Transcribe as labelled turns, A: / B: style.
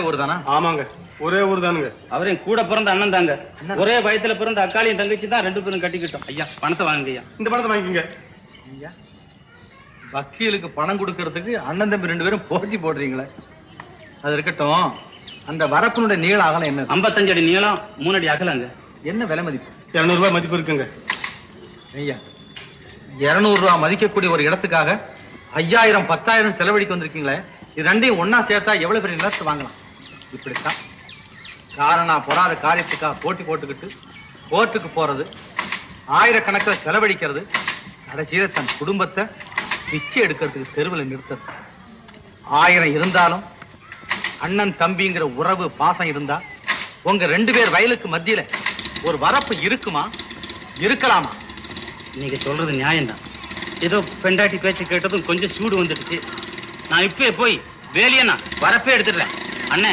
A: ஊர் தானா?
B: ஆமாங்க, ஒரே ஊர் தானுங்க.
C: அவரையும் கூட பிறந்த அண்ணன் தாங்க. ஒரே வயத்துல பிறந்த அக்காளியும் தங்கச்சி தான், ரெண்டு பேரும் கட்டிக்கிட்டோம். ஐயா பணத்தை வாங்குங்க ஐயா.
B: இந்த பணத்தை வாங்கிக்கங்க
A: ஐயா. வக்கீலுக்கு பணம் கொடுக்கறதுக்கு அண்ணன் தம்பி ரெண்டு பேரும் போட்டி போடுறீங்களே, அது இருக்கட்டும். அந்த வரப்பினுடைய நீள அகலம் என்ன?
C: 55 அடி நீளம், 3 அடி அகலங்க.
A: என்ன விலை மதிப்பு?
B: 200 ரூபாய் மதிப்பு இருக்குங்க.
A: ஐயா, 200 ரூபாய் மதிக்கக்கூடிய ஒரு இடத்துக்காக 5000 10,000 செலவழிக்க வந்திருக்கீங்களே, இது ரெண்டையும் ஒன்னா சேர்த்தா எவ்வளவு பெரிய நிலத்தை வாங்கலாம்? இப்படித்தான் காரணா பொறாத காரியத்துக்காக போட்டி போட்டுக்கிட்டு கோர்ட்டுக்கு போறது, ஆயிரக்கணக்கில் செலவழிக்கிறது, கடைசியில தன் குடும்பத்தை பிச்சை எடுக்கிறதுக்கு தெருவில் நிறுத்தது. 1000 இருந்தாலும் அண்ணன் தம்பிங்கிற உறவு பாசம் இருந்தா உங்க 2 பேர் வயலுக்கு மத்தியில ஒரு வரப்பு இருக்குமா? இருக்கலாமா?
C: நீங்க சொல்றது நியாயம்தான். ஏதோ பெண்டாட்டி பேச்சு கேட்டதும் கொஞ்சம் சூடு வந்துடுச்சு. நான் இப்பவே போய் வேலையை நான் வரப்பே எடுத்துடுறேன். அண்ணே